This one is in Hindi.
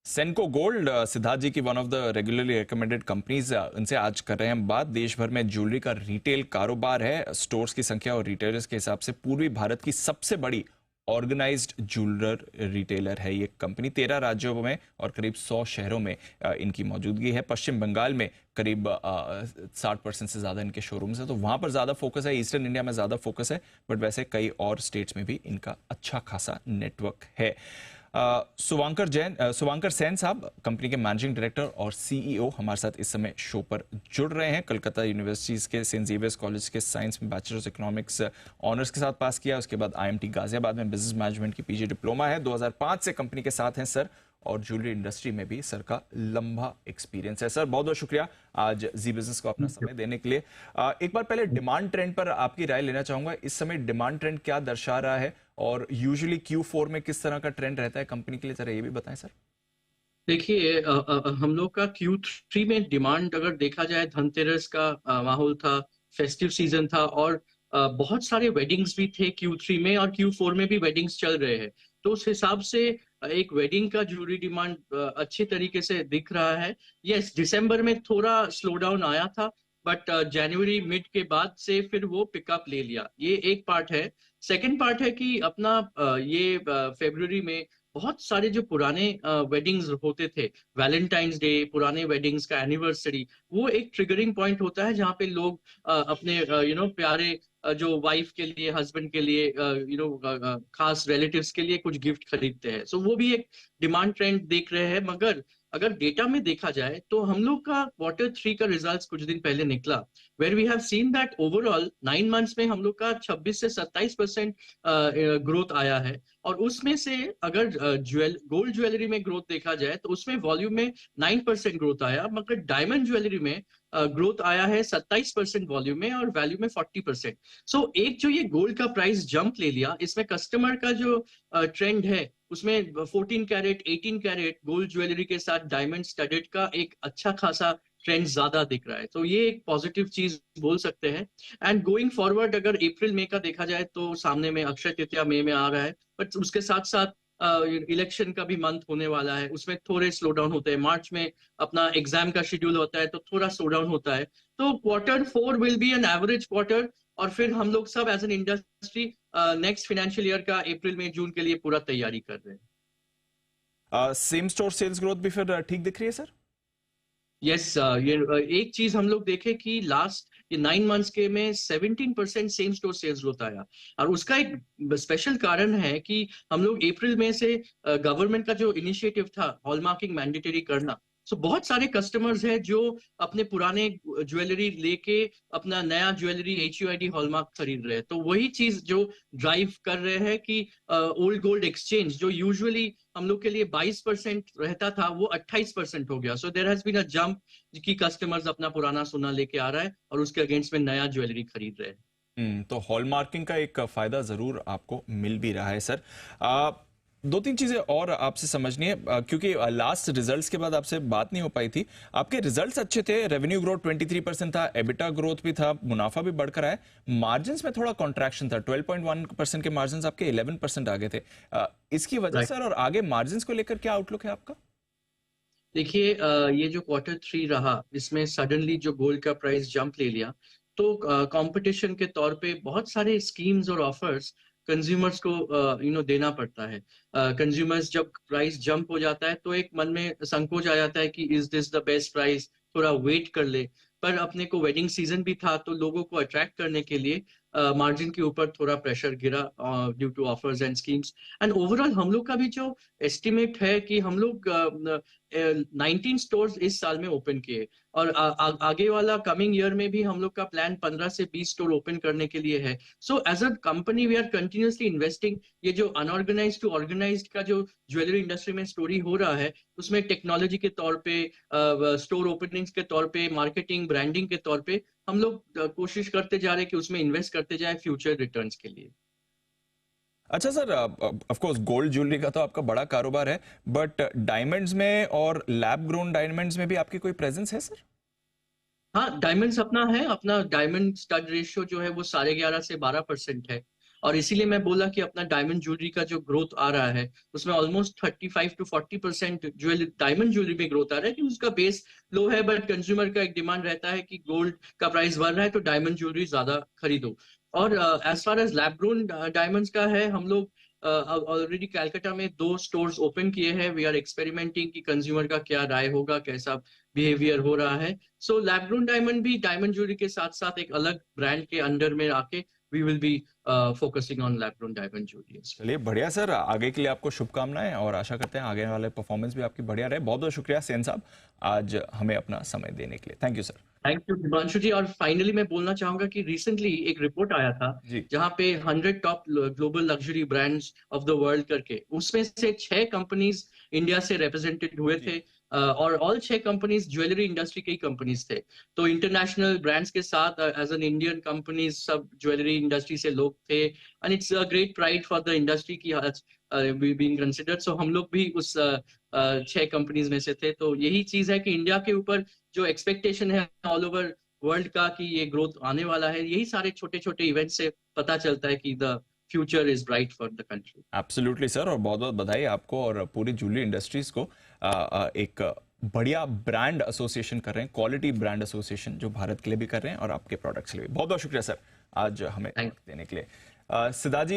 सेनको गोल्ड सिद्धार्थ जी की one of the regularly recommended companies, उनसे आज कर रहे हैं हम बात। देश भर में ज्वेलरी का रिटेल कारोबार है। स्टोर्स की संख्या और रिटेलर्स के हिसाब से पूर्वी भारत की सबसे बड़ी ऑर्गेनाइज्ड ज्वेलर रिटेलर है ये कंपनी। 13 राज्यों में और करीब 100 शहरों में इनकी मौजूदगी है। पश्चिम बंगाल में करीब 60% से ज़्यादा इनके शोरूम्स हैं, तो वहाँ पर ज़्यादा फोकस है। ईस्टर्न इंडिया में ज़्यादा फोकस है, बट वैसे कई और स्टेट्स में भी इनका अच्छा खासा नेटवर्क है। सुवांकर सेन साहब, कंपनी के मैनेजिंग डायरेक्टर और सीईओ, हमारे साथ इस समय शो पर जुड़ रहे हैं। कलकत्ता यूनिवर्सिटीज के सेंट जेवियर्स कॉलेज के साइंस में बैचलर्स इकोनॉमिक्स ऑनर्स के साथ पास किया। उसके बाद आईएमटी गाजियाबाद में बिजनेस मैनेजमेंट की पीजी डिप्लोमा है। 2005 से कंपनी के साथ हैं सर, और ज्वेलरी इंडस्ट्री में भी सर का लंबा एक्सपीरियंस है। सर, बहुत बहुत शुक्रिया आज जी बिजनेस को अपना समय देने के लिए। एक बार पहले डिमांड ट्रेंड पर आपकी राय लेना चाहूंगा। इस समय डिमांड ट्रेंड क्या दर्शा रहा है, और यूजुअली Q4 में किस तरह का ट्रेंड रहता है कंपनी के लिए, जरा ये भी बताएं सर। देखिए, हम लोग का Q3 में डिमांड अगर देखा जाए, धनतेरस का माहौल था, फेस्टिव सीजन था, और बहुत सारे वेडिंग्स भी थे Q3 में, और Q4 में भी वेडिंग्स चल रहे हैं। तो उस हिसाब से एक वेडिंग का ज्वेलरी डिमांड अच्छे तरीके से दिख रहा है। यस, दिसंबर में थोड़ा स्लो डाउन आया था, बट जनवरी मिड के बाद से फिर वो पिकअप ले लिया। ये एक पार्ट है। सेकंड पार्ट है कि अपना ये फरवरी में बहुत सारे जो पुराने वेडिंग्स होते थे, वैलेंटाइंस डे, पुराने वेडिंग्स का एनिवर्सरी, वो एक ट्रिगरिंग पॉइंट होता है जहाँ पे लोग अपने प्यारे जो वाइफ के लिए, हस्बैंड के लिए, खास रिलेटिव्स के लिए कुछ गिफ्ट खरीदते हैं। सो वो भी एक डिमांड ट्रेंड देख रहे हैं। मगर अगर डेटा में देखा जाए तो हम लोग का Q3 का रिजल्ट्स कुछ दिन पहले निकला, where we have seen that overall 9 months में हम लोग का 26 से 27% ग्रोथ आया है। और उसमें से अगर गोल्ड ज्वेलरी में ग्रोथ देखा जाए तो उसमें वॉल्यूम में 9% ग्रोथ आया, मगर डायमंड ज्वेलरी में ग्रोथ आया है 27% वॉल्यूम में, और वैल्यू में 40%। सो एक जो ये गोल्ड का प्राइस जंप ले लिया, इसमें कस्टमर का जो ट्रेंड है उसमें 14 कैरेट, 18 कैरेट गोल्ड ज्वेलरी के साथ डायमंड स्टडेड का एक अच्छा खासा ट्रेंड ज्यादा दिख रहा है। तो ये एक पॉजिटिव चीज बोल सकते हैं। एंड गोइंग फॉरवर्ड अगर अप्रैल मई का देखा जाए तो सामने में अक्षय तृतीया मई में आ रहा है, बट उसके साथ साथ इलेक्शन का भी मंथ होने वाला है, उसमें थोड़े स्लो डाउन होते हैं। मार्च में अपना एग्जाम का शेड्यूल होता है तो थोड़ा स्लो डाउन होता है। तो Q4 will be an average quarter, और फिर हम लोग सब as an industry next financial year का अप्रैल में जून के लिए पूरा तैयारी कर रहे हैं। सेम स्टोर सेल्स ग्रोथ भी फिर ठीक दिख रही है सर? यस, ये एक चीज हम लोग देखे कि लास्ट ये 9 मंथ्स के में 17% सेम स्टोर सेल्स ग्रोथ आया। और उसका एक स्पेशल कारण है कि हम लोग अप्रैल में से गवर्नमेंट का जो इनिशिएटिव था हॉलमार्किंग मैंडेटरी करना, सो बहुत सारे कस्टमर्स हैं जो अपने पुराने ज्वेलरी लेके अपना नया ज्वेलरी HUID हॉलमार्क खरीद रहे हैं। तो वही चीज जो ड्राइव कर रहे हैं कि ओल्ड गोल्ड एक्सचेंज जो यूजुअली हम लोग के लिए 22% रहता था, वो 28% हो गया। So there has been a jump कि कस्टमर्स अपना पुराना सोना लेके आ रहा है और उसके अगेंस्ट में नया ज्वेलरी खरीद रहे हैं। तो हॉलमार्किंग का एक फायदा जरूर आपको मिल भी रहा है सर। आ, दो तीन चीजें और आपसे समझनी है, क्योंकि लास्ट रिजल्ट्स के बाद आपसे बात नहीं हो पाई थी। आपके रिजल्ट्स अच्छे थे, रेवेन्यू ग्रोथ 23% था, एबिटा ग्रोथ भी था, मुनाफा भी बढ़कर आया। मार्जिन्स में थोड़ा कॉन्ट्रैक्शन था, 12.1% के मार्जिन्स आपके 11% आ गए थे। इसकी वजह सर, और आगे मार्जिन्स को लेकर क्या आउटलुक है आपका? देखिए, ये जो Q3 रहा, इसमें सडनली जो गोल्ड का प्राइस जंप ले लिया, तो कंपटीशन के तौर पे बहुत सारे स्कीम्स और ऑफर्स कंज्यूमर्स को देना पड़ता है। कंज्यूमर्स जब प्राइस जंप हो जाता है तो एक मन में संकोच आ जाता है कि is this the best price, थोड़ा वेट कर ले। पर अपने को वेडिंग सीजन भी था, तो लोगों को अट्रैक्ट करने के लिए मार्जिन के ऊपर थोड़ा प्रेशर गिरा due to offers and schemes. And overall हम लोग का भी जो एस्टिमेट है कि हम लोग 19 स्टोर्स इस साल में ओपन किए, और आगे वाला कमिंग ईयर में भी हम लोग का प्लान 15 से 20 स्टोर ओपन करने के लिए है। So as a company we are continuously investing. ये जो अनऑर्गेनाइज टू ऑर्गेनाइज्ड का जो ज्वेलरी इंडस्ट्री में स्टोरी हो रहा है, उसमें टेक्नोलॉजी के तौर पे, स्टोर ओपनिंग्स के तौर पे, मार्केटिंग ब्रांडिंग के तौर पे हम लोग कोशिश करते जा रहे हैं कि उसमें इन्वेस्ट करते जाए फ्यूचर रिटर्न्स के लिए। अच्छा sir, of course gold jewellery का तो आपका बड़ा कारोबार है, बट डायमंड्स में और लैब ग्रोन डायमंड्स में भी आपकी कोई प्रेजेंस है सर? हाँ, डायमंड्स अपना है। अपना डायमंड स्टड रेशियो जो है वो 11.5 से 12% है। और इसीलिए मैं बोला कि अपना डायमंड ज्वेलरी का जो ग्रोथ आ रहा है उसमें almost 35 to 40% jewellery diamond jewellery में ग्रोथ आ रहा है, कि उसका बेस लो है, बट कंज्यूमर का एक डिमांड रहता है कि गोल्ड का प्राइस बढ़ रहा है तो डायमंड ज्वेलरी ज्यादा खरीदो। और as far as lab grown diamonds का है, हम लोग ऑलरेडी कैलकाटा में 2 स्टोर्स ओपन किए हैं। वी आर एक्सपेरिमेंटिंग कि कंज्यूमर का क्या राय होगा, कैसा बिहेवियर हो रहा है। सो लैब ग्रोन डायमंड भी डायमंड ज्वेलरी के साथ साथ एक अलग ब्रांड के अंडर में आके we will be focusing on lab grown diamond jewellery. चलिए बढ़िया सर, आगे के लिए आपको शुभकामनाएं और आशा करते हैं आगे वाले परफॉर्मेंस भी आपकी बढ़िया रहे। बहुत बहुत शुक्रिया सेन साहब आज हमें अपना समय देने के लिए। Thank you sir. Thank you Divanshu ji. और फाइनली मैं बोलना चाहूंगा कि रिसेंटली एक रिपोर्ट आया था जी। जहां पे 100 top global luxury brands of the world करके, उसमें से 6 कंपनीज इंडिया से रिप्रेजेंटेड हुए जी। थे। और ऑल 6 कंपनीज ज्वेलरी इंडस्ट्री के ही कंपनीज थे। तो इंटरनेशनल ब्रांड्स के साथ एज एन इंडियन कंपनीज सब ज्वेलरी इंडस्ट्री से लोग थे, and it's a great pride for the industry की बीइंग कंसिडर्ड। सो हम लोग भी उस 6 कंपनीज में से थे। तो यही चीज है कि इंडिया के ऊपर जो एक्सपेक्टेशन है ऑल ओवर वर्ल्ड का कि ये ग्रोथ आने वाला है, यही सारे छोटे छोटे इवेंट से पता चलता है कि the future is bright for the country. Absolutely sir, और बहुत बहुत बधाई आपको और पूरी ज्वेलरी इंडस्ट्रीज को एक बढ़िया ब्रांड एसोसिएशन कर रहे हैं, क्वालिटी ब्रांड एसोसिएशन जो भारत के लिए भी कर रहे हैं और आपके प्रोडक्ट्स के लिए भी। बहुत बहुत शुक्रिया सर आज हमें थैंक वक्त देने के लिए। सिद्धार्थ जी